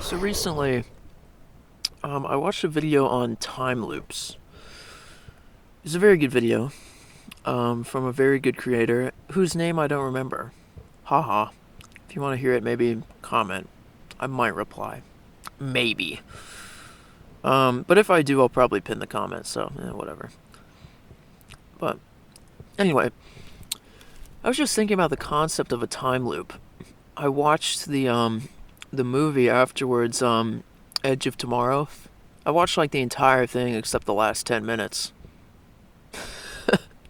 So recently, I watched a video on time loops. It's a very good video, from a very good creator whose name I don't remember. Haha. If you want to hear it, maybe comment. I might reply. Maybe. But if I do, I'll probably pin the comment, so whatever. But anyway, I was just thinking about the concept of a time loop. I watched the movie afterwards, Edge of Tomorrow. I watched like the entire thing except the last 10 minutes.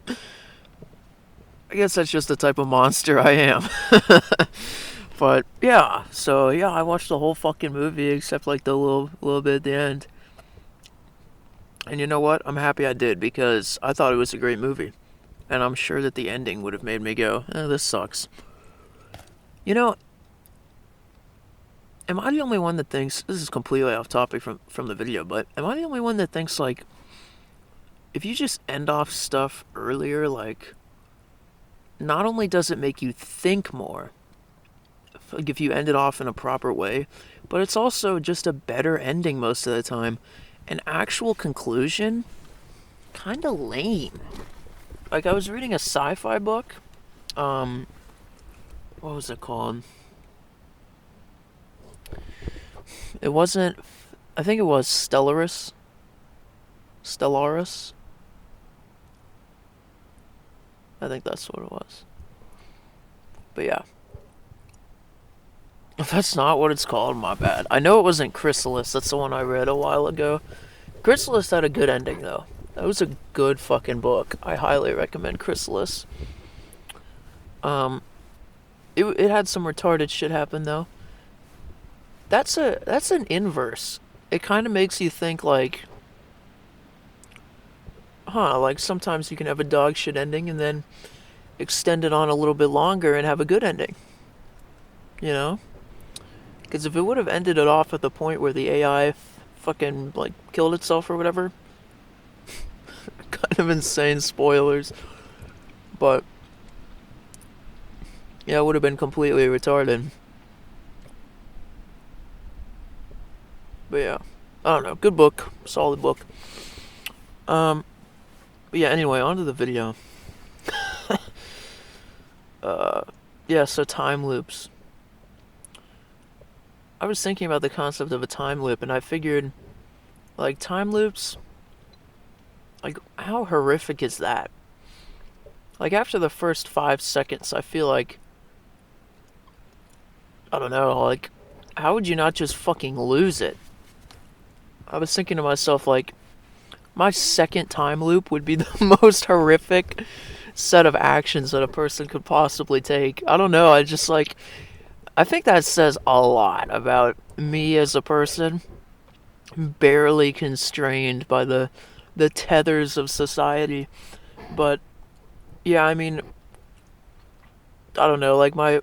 I guess that's just the type of monster I am. But yeah, I watched the whole fucking movie except like the little bit at the end. And you know what? I'm happy I did because I thought it was a great movie. And I'm sure that the ending would have made me go, this sucks. You know, am I the only one that thinks, this is completely off topic from the video, but am I the only one that thinks like, if you just end off stuff earlier, like, not only does it make you think more, like if you end it off in a proper way, but it's also just a better ending most of the time. An actual conclusion, kind of lame. Like I was reading a sci-fi book. What was it called? It wasn't. I think it was Stellaris. Stellaris. I think that's what it was. But yeah. If that's not what it's called, my bad. I know it wasn't Chrysalis. That's the one I read a while ago. Chrysalis had a good ending, though. That was a good fucking book. I highly recommend Chrysalis. It had some retarded shit happen, though. That's an inverse. It kind of makes you think, like, like sometimes you can have a dog shit ending and then extend it on a little bit longer and have a good ending. You know? Because if it would have ended it off at the point where the AI fucking, like, killed itself or whatever, kind of insane spoilers, but yeah, it would have been completely retarded. But yeah, I don't know. Good book, solid book. But yeah. Anyway, on to the video. Yeah. So time loops. I was thinking about the concept of a time loop, and I figured, like, time loops. Like, how horrific is that? Like, after the first 5 seconds, I feel like, I don't know, like, how would you not just fucking lose it? I was thinking to myself, like, my second time loop would be the most horrific set of actions that a person could possibly take. I don't know, I think that says a lot about me as a person, barely constrained by the tethers of society. But yeah, I mean, I don't know, like my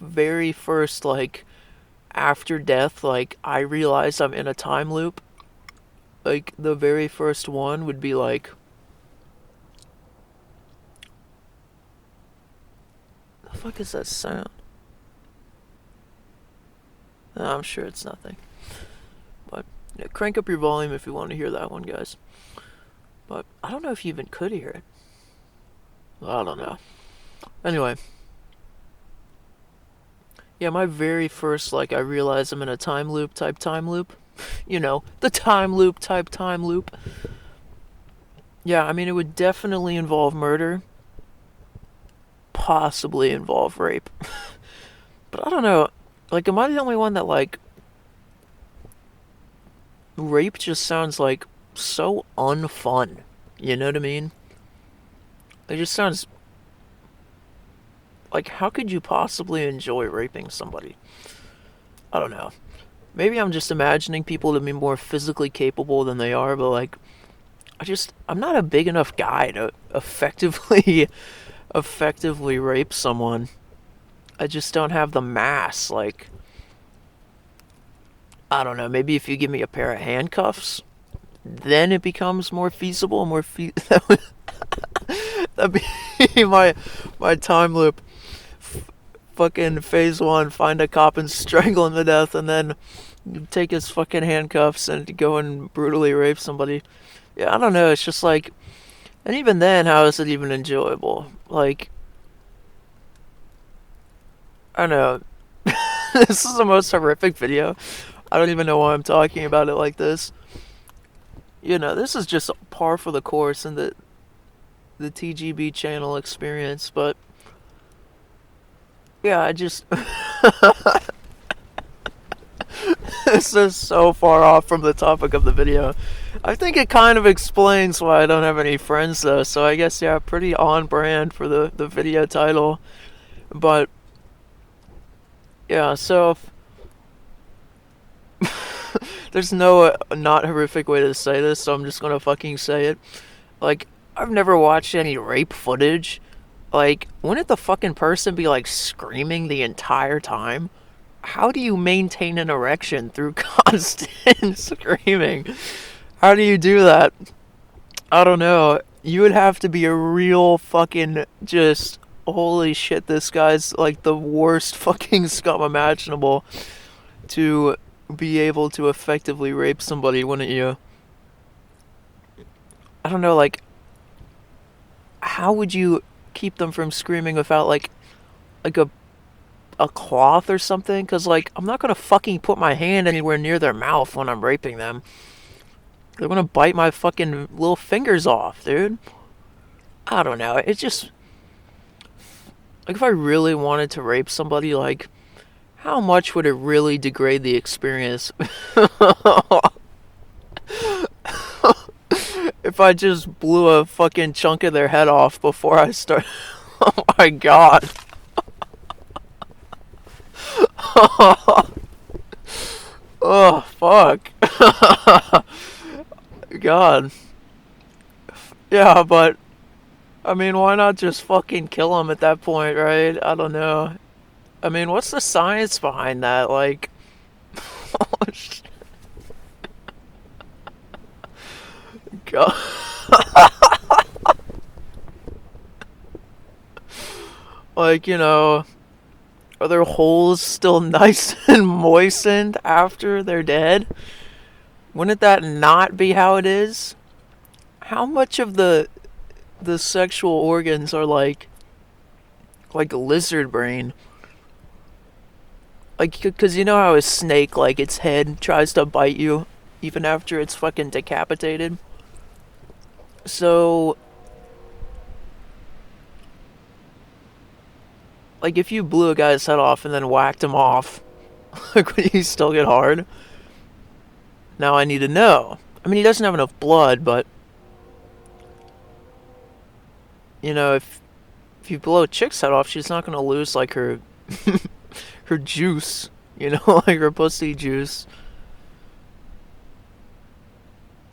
very first, like, after death, like, I realize I'm in a time loop. Like, the very first one would be like, the fuck is that sound? No, I'm sure it's nothing. But yeah, crank up your volume if you want to hear that one, guys. But I don't know if you even could hear it. I don't know. Anyway. Yeah, my very first, like, I realize I'm in a time loop type time loop. You know, the time loop type time loop. Yeah, I mean, it would definitely involve murder. Possibly involve rape. But I don't know. Like, am I the only one that, like, rape just sounds, like, so unfun? You know what I mean? It just sounds like, how could you possibly enjoy raping somebody? I don't know. Maybe I'm just imagining people to be more physically capable than they are, but, like, I'm not a big enough guy to effectively rape someone. I just don't have the mass. Like, I don't know, maybe if you give me a pair of handcuffs, then it becomes more feasible, that'd be my time loop. fucking phase one, find a cop and strangle him to death, and then take his fucking handcuffs and go and brutally rape somebody. Yeah, I don't know. It's just like, and even then, how is it even enjoyable? Like, I don't know. This is the most horrific video. I don't even know why I'm talking about it like this. You know, this is just par for the course in the TGB channel experience, but yeah, I just this is so far off from the topic of the video. I think it kind of explains why I don't have any friends though, so I guess yeah, pretty on brand for the video title. But yeah, so there's no not horrific way to say this, so I'm just gonna fucking say it. Like, I've never watched any rape footage. Like, wouldn't the fucking person be like screaming the entire time? How do you maintain an erection through constant screaming? How do you do that? I don't know. You would have to be a real fucking just holy shit, this guy's like the worst fucking scum imaginable to be able to effectively rape somebody, wouldn't you? I don't know, like, how would you keep them from screaming without like a cloth or something? Because like, I'm not gonna fucking put my hand anywhere near their mouth when I'm raping them. They're gonna bite my fucking little fingers off, dude. I don't know. It's just like, if I really wanted to rape somebody, like, how much would it really degrade the experience? If I just blew a fucking chunk of their head off before I start. Oh my god. Oh, fuck. God. Yeah, but I mean, why not just fucking kill him at that point, right? I don't know. I mean, what's the science behind that? Like, God. Like, you know, are their holes still nice and moistened after they're dead? Wouldn't that not be how it is? How much of the sexual organs are like lizard brain? Like, because you know how a snake, like, its head tries to bite you even after it's fucking decapitated? So, like, if you blew a guy's head off and then whacked him off, like, would he still get hard? Now I need to know. I mean, he doesn't have enough blood, but, you know, if you blow a chick's head off, she's not gonna lose, like, her her juice, you know, like her pussy juice.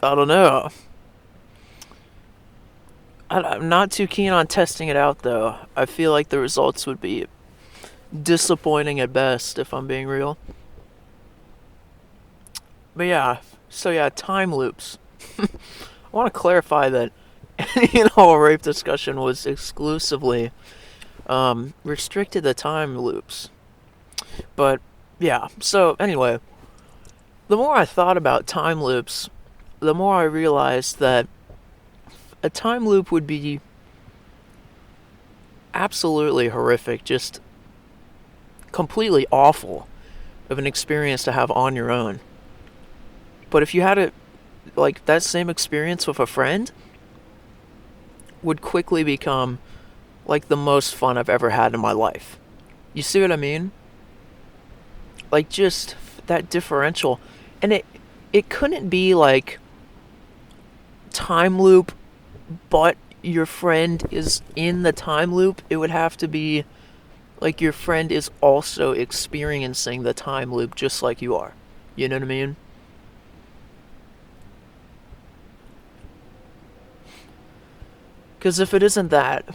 I don't know. I'm not too keen on testing it out, though. I feel like the results would be disappointing at best, if I'm being real. But yeah, so yeah, time loops. I want to clarify that any and all rape discussion was exclusively restricted to time loops. But yeah, so anyway, the more I thought about time loops, the more I realized that a time loop would be absolutely horrific, just completely awful of an experience to have on your own. But if you had it, like, that same experience with a friend, would quickly become like the most fun I've ever had in my life. You see what I mean? Like, just that differential. And it couldn't be like time loop, but your friend is in the time loop. It would have to be like your friend is also experiencing the time loop just like you are. You know what I mean? Because if it isn't that,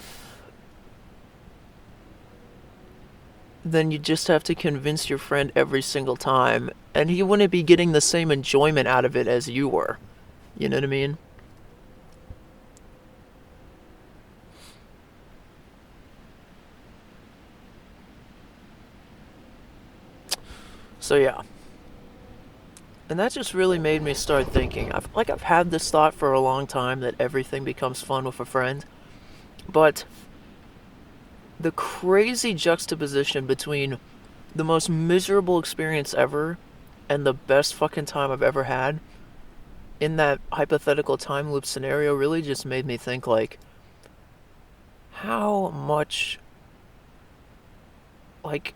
then you just have to convince your friend every single time, and he wouldn't be getting the same enjoyment out of it as you were. You know what I mean? So yeah. And that just really made me start thinking. I've had this thought for a long time that everything becomes fun with a friend, but the crazy juxtaposition between the most miserable experience ever and the best fucking time I've ever had in that hypothetical time loop scenario really just made me think like how much like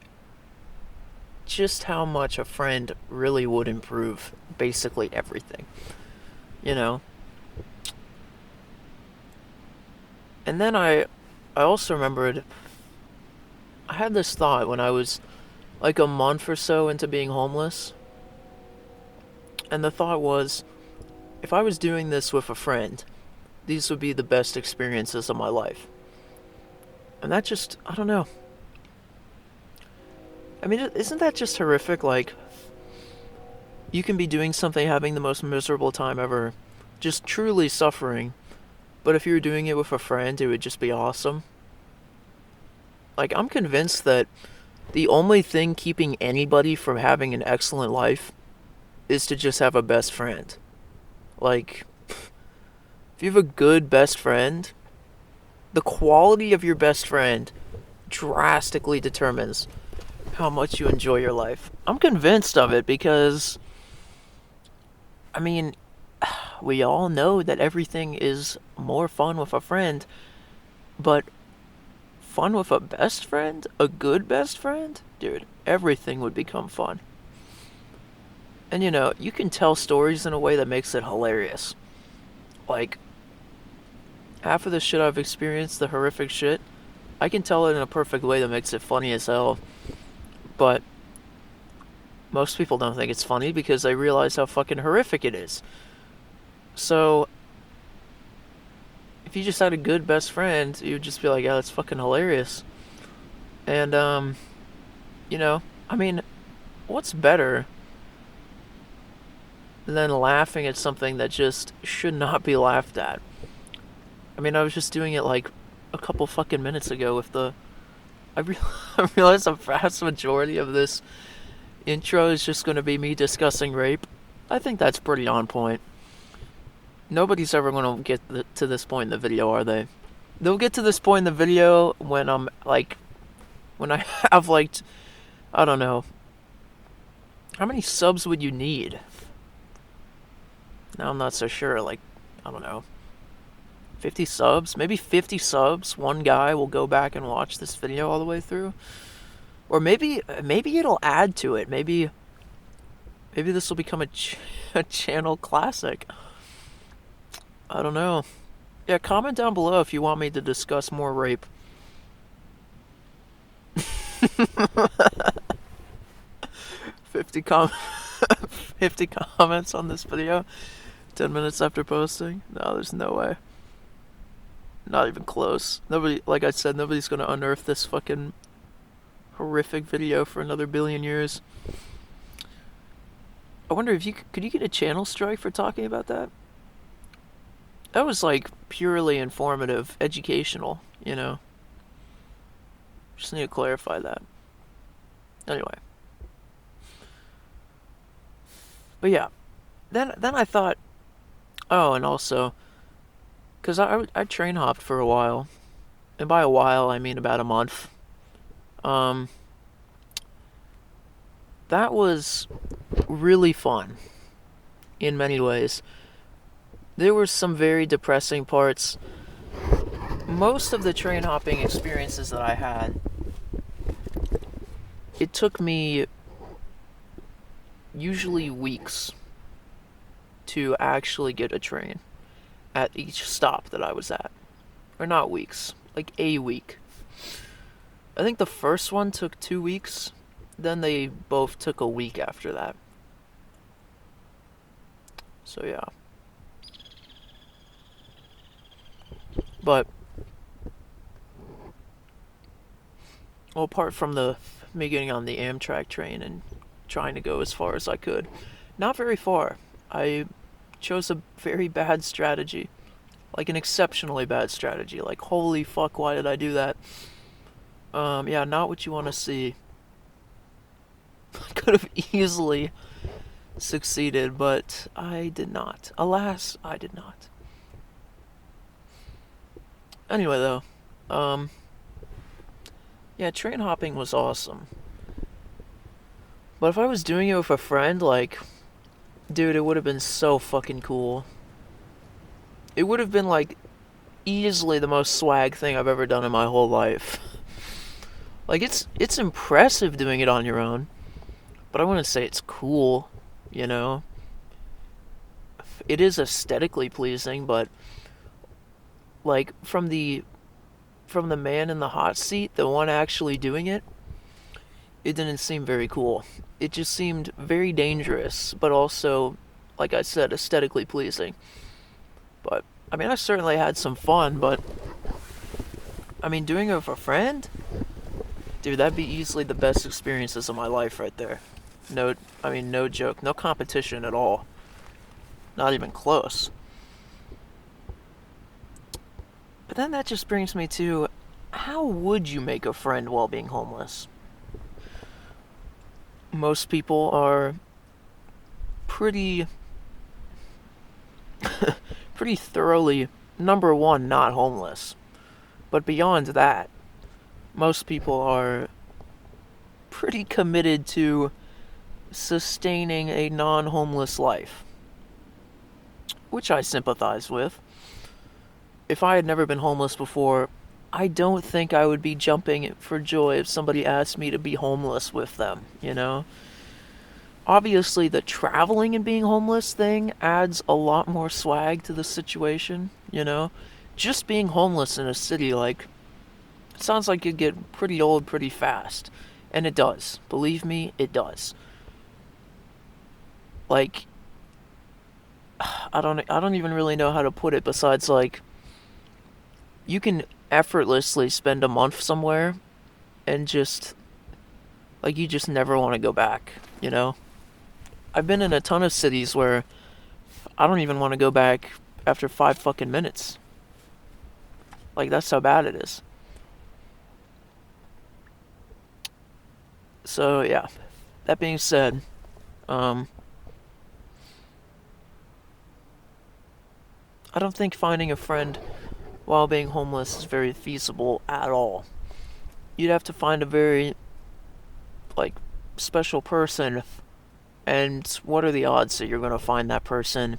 just how much a friend really would improve basically everything, you know? And then I also remembered I had this thought when I was like a month or so into being homeless, and the thought was if I was doing this with a friend, these would be the best experiences of my life. And that just, I don't know. I mean, isn't that just horrific? Like, you can be doing something, having the most miserable time ever, just truly suffering, but if you were doing it with a friend, it would just be awesome. Like, I'm convinced that the only thing keeping anybody from having an excellent life is to just have a best friend. Like, if you have a good best friend, the quality of your best friend drastically determines how much you enjoy your life. I'm convinced of it because, I mean, we all know that everything is more fun with a friend, but fun with a best friend? A good best friend? Dude, everything would become fun. And you know, you can tell stories in a way that makes it hilarious. Like, half of the shit I've experienced, the horrific shit, I can tell it in a perfect way that makes it funny as hell. But most people don't think it's funny because they realize how fucking horrific it is. So, if you just had a good best friend, you'd just be like, yeah, that's fucking hilarious. And, you know, I mean, what's better than laughing at something that just should not be laughed at? I mean, I was just doing it like a couple fucking minutes ago with the. I realize the vast majority of this intro is just going to be me discussing rape. I think that's pretty on point. Nobody's ever going to get to this point in the video, are they? They'll get to this point in the video when I'm like, when I have like, I don't know, how many subs would you need? Now I'm not so sure. Like, I don't know, 50 subs, maybe 50 subs. One guy will go back and watch this video all the way through, or maybe it'll add to it. Maybe this will become a channel classic. I don't know. Yeah, comment down below if you want me to discuss more rape. 50 com 50 comments on this video 10 minutes after posting? No, there's no way. Not even close. Nobody, like I said, nobody's gonna unearth this fucking horrific video for another billion years. I wonder if could you get a channel strike for talking about that? That was like purely informative, educational, you know. Just need to clarify that. Anyway. But yeah. Then I thought, oh, and also, because I train hopped for a while. And by a while, I mean about a month. That was really fun in many ways. There were some very depressing parts. Most of the train hopping experiences that I had, it took me usually weeks to actually get a train at each stop that I was at. Or not weeks, like a week. I think the first one took 2 weeks, then they both took a week after that. So yeah. But, well, apart from me getting on the Amtrak train and trying to go as far as I could, not very far. I chose a very bad strategy, like an exceptionally bad strategy. Like, holy fuck, why did I do that? Yeah, not what you want to see. could have easily succeeded, but I did not. Alas, I did not. Anyway, though, yeah, train hopping was awesome. But if I was doing it with a friend, like, dude, it would have been so fucking cool. It would have been, like, easily the most swag thing I've ever done in my whole life. Like, it's impressive doing it on your own, but I wouldn't say it's cool, you know? It is aesthetically pleasing, but, like, from the man in the hot seat, the one actually doing it, it didn't seem very cool. It just seemed very dangerous, but also, like I said, aesthetically pleasing. But, I mean, I certainly had some fun, but, I mean, doing it with a friend? Dude, that'd be easily the best experiences of my life right there. No joke. No competition at all. Not even close. But then that just brings me to, how would you make a friend while being homeless? Most people are pretty thoroughly, number one, not homeless. But beyond that, most people are pretty committed to sustaining a non-homeless life, which I sympathize with. If I had never been homeless before, I don't think I would be jumping for joy if somebody asked me to be homeless with them, you know? Obviously, the traveling and being homeless thing adds a lot more swag to the situation, you know? Just being homeless in a city, like, it sounds like it'd get pretty old pretty fast. And it does. Believe me, it does. Like, I don't even really know how to put it besides, like, you can effortlessly spend a month somewhere and just, like, you just never want to go back, you know? I've been in a ton of cities where I don't even want to go back after 5 fucking minutes. Like, that's how bad it is. So, yeah. That being said, I don't think finding a friend while being homeless is very feasible at all. You'd have to find a very, like, special person, and what are the odds that you're going to find that person,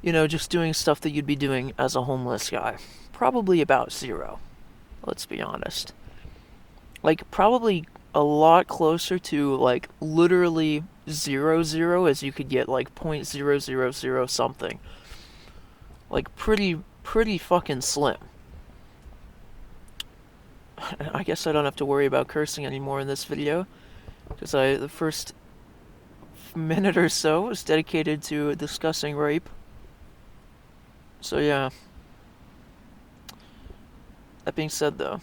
you know, just doing stuff that you'd be doing as a homeless guy? Probably about 0, let's be honest. Like, probably a lot closer to, like, literally 0 as you could get, like, 0.000 something. Like, pretty fucking slim. I guess I don't have to worry about cursing anymore in this video, because the first minute or so was dedicated to discussing rape. So yeah. That being said, though,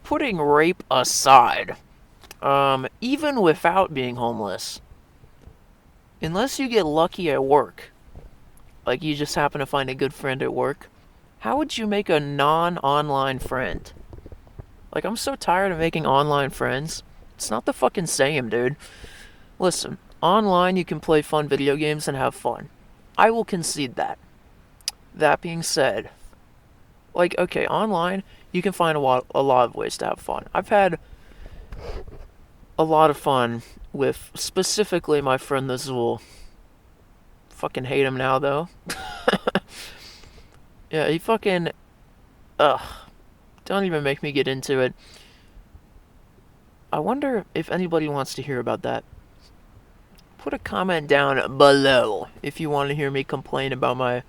putting rape aside, even without being homeless, unless you get lucky at work, like you just happen to find a good friend at work, how would you make a non-online friend? Like, I'm so tired of making online friends. It's not the fucking same, dude. Listen, online you can play fun video games and have fun. I will concede that. That being said, like, okay, online, you can find a lot of ways to have fun. I've had a lot of fun with, specifically, my friend the Zool. Fucking hate him now, though. Yeah, he fucking... Ugh. Don't even make me get into it. I wonder if anybody wants to hear about that. Put a comment down below if you want to hear me complain about my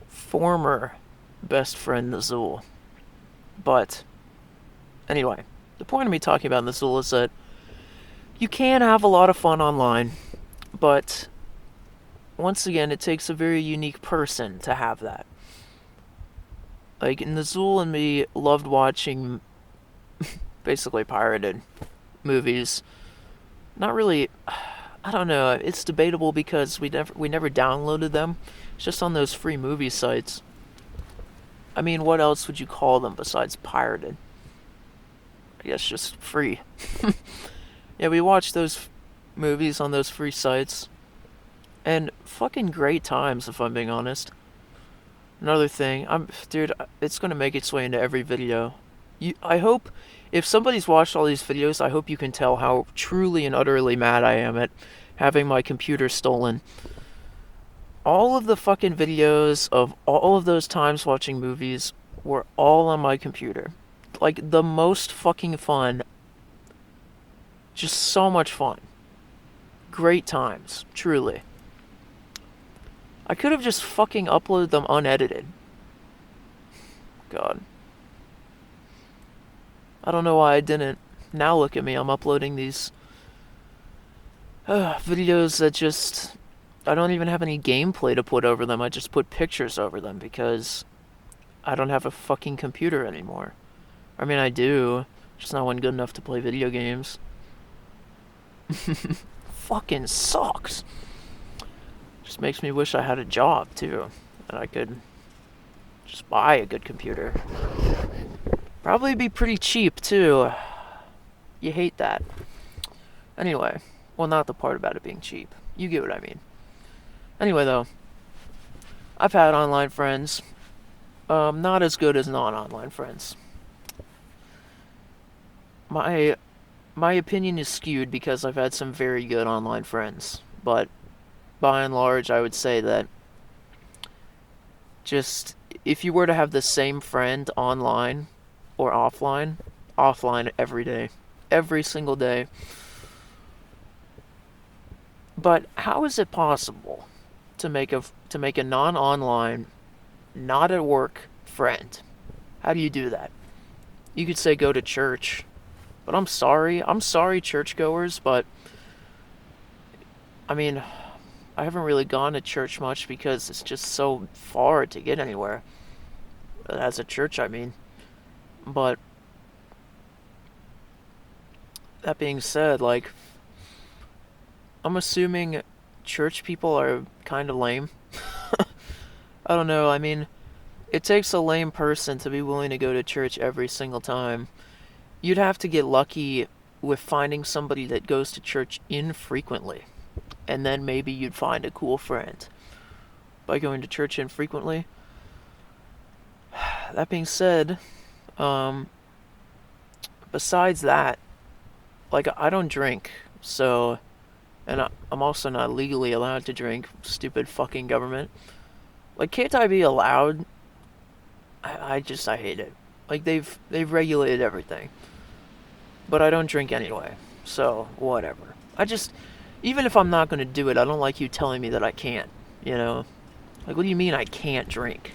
former best friend, the Zool. But, anyway, the point of me talking about the Zool is that you can have a lot of fun online, but once again, it takes a very unique person to have that. Like, Nazul and me loved watching basically pirated movies. Not really, I don't know, it's debatable because we never downloaded them. It's just on those free movie sites. I mean, what else would you call them besides pirated? I guess just free. Yeah, we watch those movies on those free sites, and fucking great times, if I'm being honest. Another thing, dude, it's gonna make its way into every video. I hope, if somebody's watched all these videos, I hope you can tell how truly and utterly mad I am at having my computer stolen. All of the fucking videos of all of those times watching movies were all on my computer. Like, the most fucking fun. Just so much fun. Great times, truly. I could have just fucking uploaded them unedited. God. I don't know why I didn't. Now look at me, I'm uploading these videos that just... I don't even have any gameplay to put over them. I just put pictures over them because I don't have a fucking computer anymore. I mean, I do. Just not one good enough to play video games. Fucking sucks. Just makes me wish I had a job, too. And I could just buy a good computer. Probably be pretty cheap, too. You hate that. Anyway. Well, not the part about it being cheap. You get what I mean. Anyway, though. I've had online friends. Not as good as non-online friends. My opinion is skewed because I've had some very good online friends. But by and large, I would say that just if you were to have the same friend online or offline every day, every single day. But how is it possible to make a non-online, not at work friend? How do you do that? You could say go to church, but I'm sorry churchgoers, but I mean, I haven't really gone to church much because it's just so far to get anywhere. As a church, I mean. But that being said, like, I'm assuming church people are kind of lame. I don't know, I mean, it takes a lame person to be willing to go to church every single time. You'd have to get lucky with finding somebody that goes to church infrequently. And then maybe you'd find a cool friend by going to church infrequently. That being said, besides that, like, I don't drink, so, and I'm also not legally allowed to drink, stupid fucking government. Like, can't I be allowed? I hate it. Like, they've regulated everything. But I don't drink anyway, so, whatever. Even if I'm not gonna do it, I don't like you telling me that I can't, you know? Like, what do you mean I can't drink?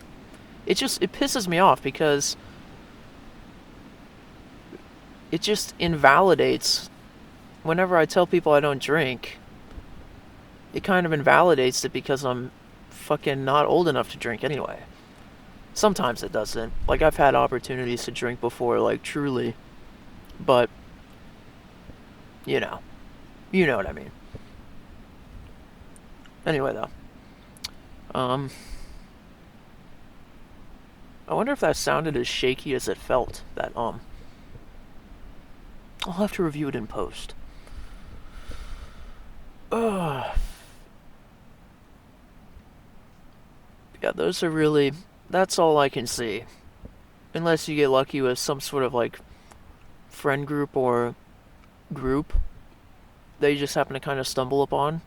It pisses me off because it just invalidates, whenever I tell people I don't drink, it kind of invalidates it because I'm fucking not old enough to drink anyway. Sometimes it doesn't. Like, I've had opportunities to drink before, like, truly. But, you know what I mean. Anyway, though. I wonder if that sounded as shaky as it felt, that I'll have to review it in post. Yeah, that's all I can see. Unless you get lucky with some sort of, like, friend group or group that you just happen to kind of stumble upon.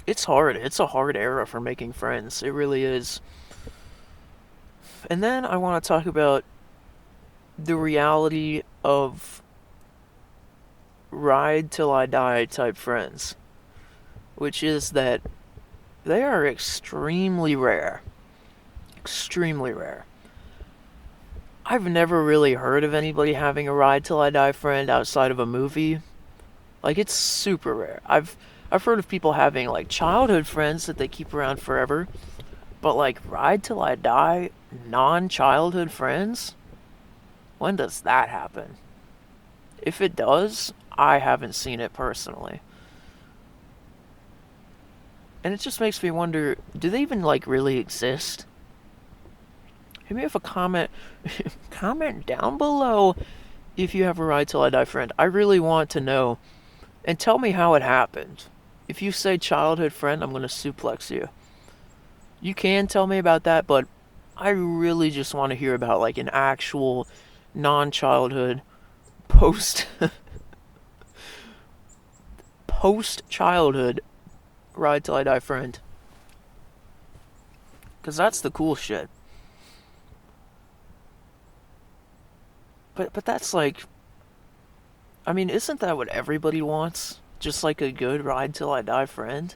It's hard. It's a hard era for making friends. It really is. And then I want to talk about the reality of ride till I die type friends, which is that they are extremely rare. Extremely rare. I've never really heard of anybody having a ride till I die friend outside of a movie. Like, it's super rare. I've heard of people having, like, childhood friends that they keep around forever, but, like, ride till I die non-childhood friends? When does that happen? If it does, I haven't seen it personally. And it just makes me wonder, do they even, like, really exist? hit me with a comment. Comment down below if you have a ride till I die friend. I really want to know. And tell me how it happened. If you say childhood friend, I'm going to suplex you. You can tell me about that, but I really just want to hear about like an actual non-childhood post post-childhood ride till I die friend. Cause that's the cool shit. But that's like, I mean, isn't that what everybody wants? Just like a good ride till I die friend?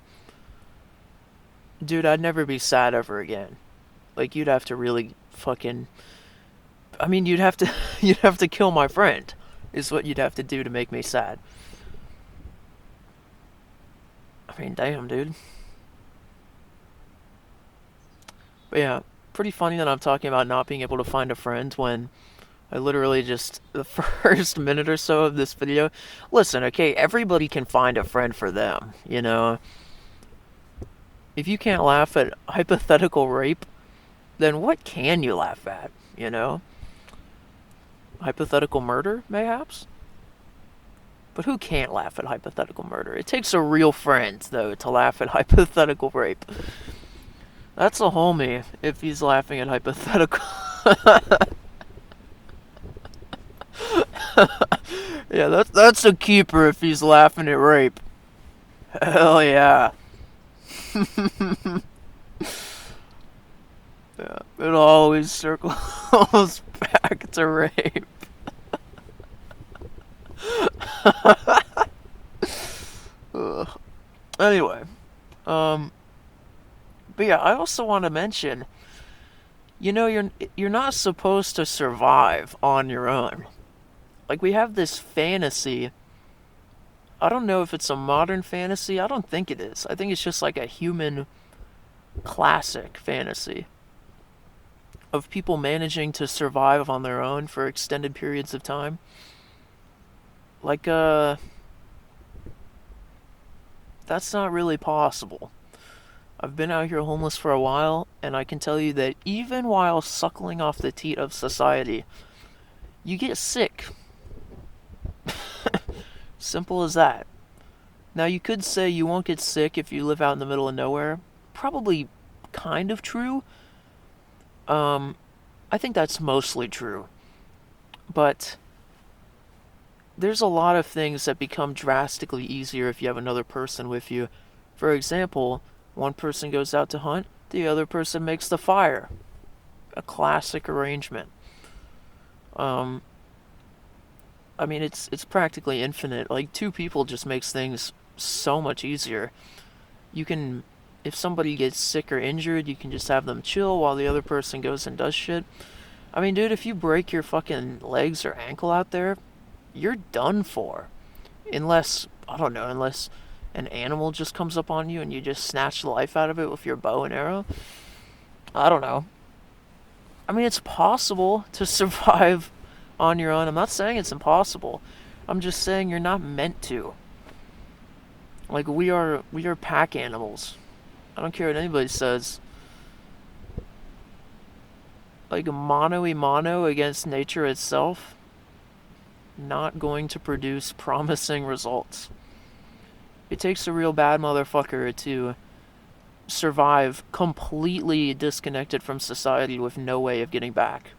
Dude, I'd never be sad ever again. Like you'd have to really fucking I mean, you'd have to you'd have to kill my friend is what you'd have to do to make me sad. I mean, damn, dude. But yeah, pretty funny that I'm talking about not being able to find a friend when I literally just, the first minute or so of this video. Listen, okay, everybody can find a friend for them, you know? If you can't laugh at hypothetical rape, then what can you laugh at, you know? Hypothetical murder, mayhaps? But who can't laugh at hypothetical murder? It takes a real friend, though, to laugh at hypothetical rape. That's a homie if he's laughing at hypothetical. Yeah, that's a keeper if he's laughing at rape. Hell yeah. Yeah, it always circles back to rape. Anyway, but yeah, I also want to mention, you know, you're not supposed to survive on your own. Like we have this fantasy. I don't know if it's a modern fantasy. I don't think it is. I think it's just like a human classic fantasy of people managing to survive on their own for extended periods of time. Like, that's not really possible. I've been out here homeless for a while, and I can tell you that even while suckling off the teat of society, you get sick. Simple as that. Now, you could say you won't get sick if you live out in the middle of nowhere. Probably kind of true. I think that's mostly true. But there's a lot of things that become drastically easier if you have another person with you. For example, one person goes out to hunt, the other person makes the fire. A classic arrangement. I mean, it's practically infinite. Like, two people just makes things so much easier. You can, if somebody gets sick or injured, you can just have them chill while the other person goes and does shit. I mean, dude, if you break your fucking legs or ankle out there, you're done for. Unless, I don't know, unless an animal just comes up on you and you just snatch the life out of it with your bow and arrow. I don't know. I mean, it's possible to survive on your own. I'm not saying it's impossible. I'm just saying you're not meant to. Like, we are pack animals. I don't care what anybody says. Like, mano against nature itself, not going to produce promising results. It takes a real bad motherfucker to survive completely disconnected from society with no way of getting back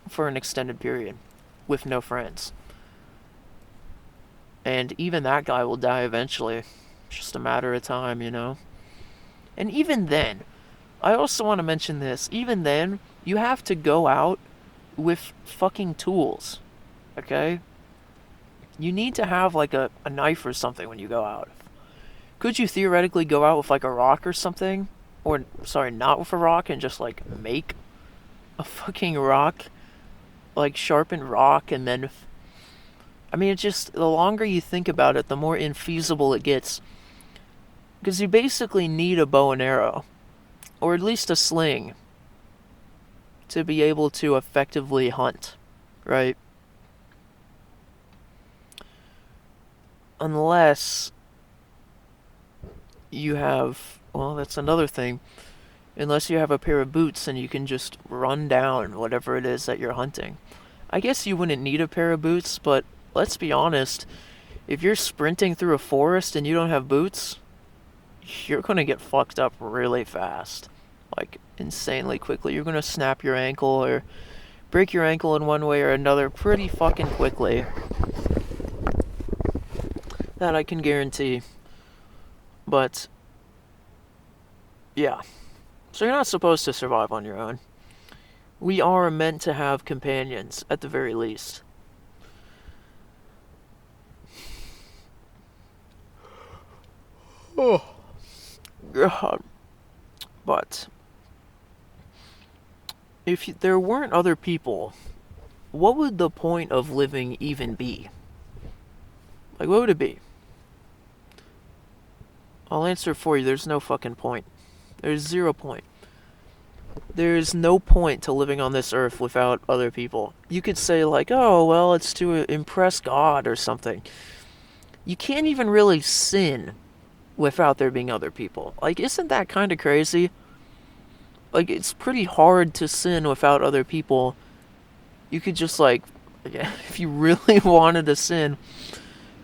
for an extended period with no friends. And even that guy will die eventually. It's just a matter of time, you know? And even then, I also want to mention this. Even then, you have to go out with fucking tools. Okay? You need to have like a knife or something when you go out. Could you theoretically go out with like a rock or something? Or, sorry, not with a rock and just like make a fucking rock? Like sharpened rock and then... I mean, it's just, the longer you think about it, the more infeasible it gets. Because you basically need a bow and arrow. Or at least a sling. To be able to effectively hunt. Right? Unless you have... Well, that's another thing. Unless you have a pair of boots and you can just run down whatever it is that you're hunting. I guess you wouldn't need a pair of boots, but let's be honest, if you're sprinting through a forest and you don't have boots, you're gonna get fucked up really fast. Like, insanely quickly. You're gonna snap your ankle or break your ankle in one way or another pretty fucking quickly. That I can guarantee. But, yeah. So you're not supposed to survive on your own. We are meant to have companions, at the very least. Oh, God. But, if there weren't other people, what would the point of living even be? Like, what would it be? I'll answer for you. There's no fucking point. There's 0 point. There's no point to living on this earth without other people. You could say, like, oh, well, it's to impress God or something. You can't even really sin without there being other people. Like, isn't that kind of crazy? Like, it's pretty hard to sin without other people. You could just, like, if you really wanted to sin,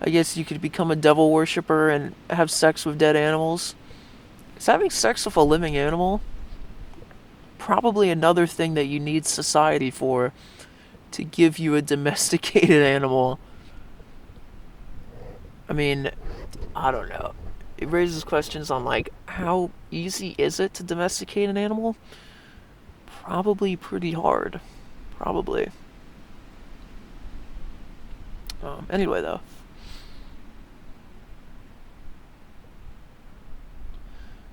I guess you could become a devil worshiper and have sex with dead animals. Is having sex with a living animal probably another thing that you need society for, to give you a domesticated animal? I mean, I don't know. It raises questions on, like, how easy is it to domesticate an animal? Probably pretty hard. Probably. Anyway, though.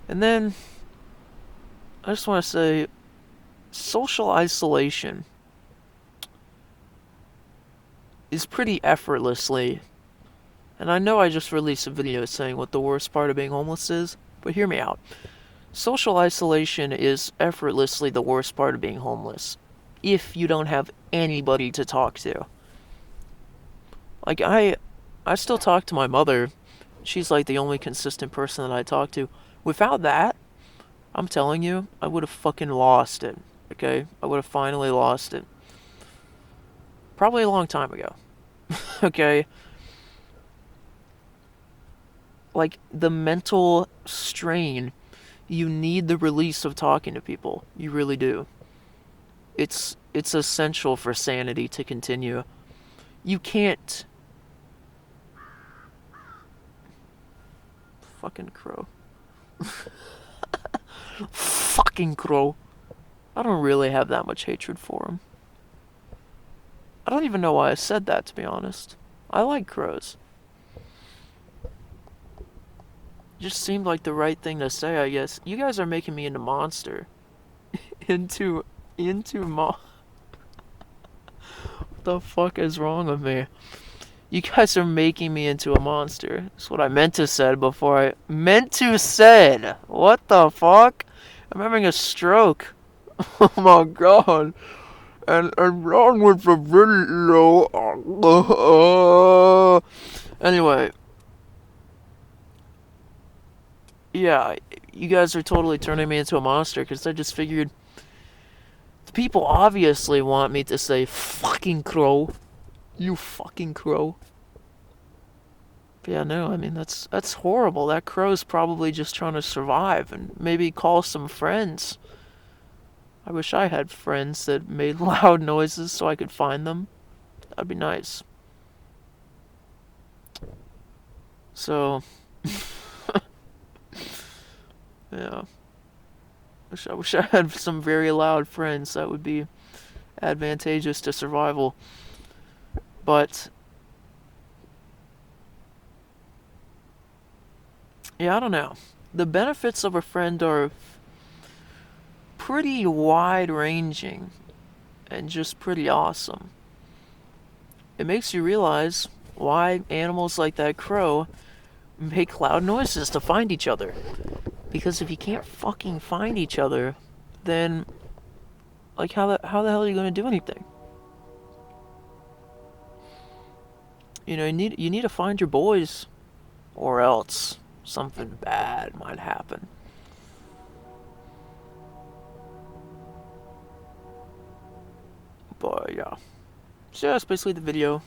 And then, I just want to say, social isolation is pretty effortlessly, and I know I just released a video saying what the worst part of being homeless is, but hear me out. Social isolation is effortlessly the worst part of being homeless, if you don't have anybody to talk to. Like, I still talk to my mother. She's like the only consistent person that I talk to. Without that, I'm telling you, I would have fucking lost it. Okay? I would have finally lost it. Probably a long time ago. Okay? Like, the mental strain, you need the release of talking to people. You really do. It's essential for sanity to continue. You can't... Fucking crow. Fucking crow. I don't really have that much hatred for him. I don't even know why I said that, to be honest. I like crows. Just seemed like the right thing to say, I guess. You guys are making me into monster. into What the fuck is wrong with me? You guys are making me into a monster. That's what I meant to said before I meant to said. What the fuck? I'm having a stroke. Oh my god. And wrong with the video. Anyway. Yeah, you guys are totally turning me into a monster because I just figured the people obviously want me to say fucking crow. You fucking crow. But yeah, no, I mean, that's horrible. That crow's probably just trying to survive and maybe call some friends. I wish I had friends that made loud noises so I could find them. That'd be nice. So, yeah. I wish I had some very loud friends. That would be advantageous to survival. But, yeah, I don't know. The benefits of a friend are pretty wide-ranging and just pretty awesome. It makes you realize why animals like that crow make loud noises to find each other. Because if you can't fucking find each other, then, like, how the hell are you going to do anything? You know, you need to find your boys, or else something bad might happen. But yeah. So yeah, that's basically the video.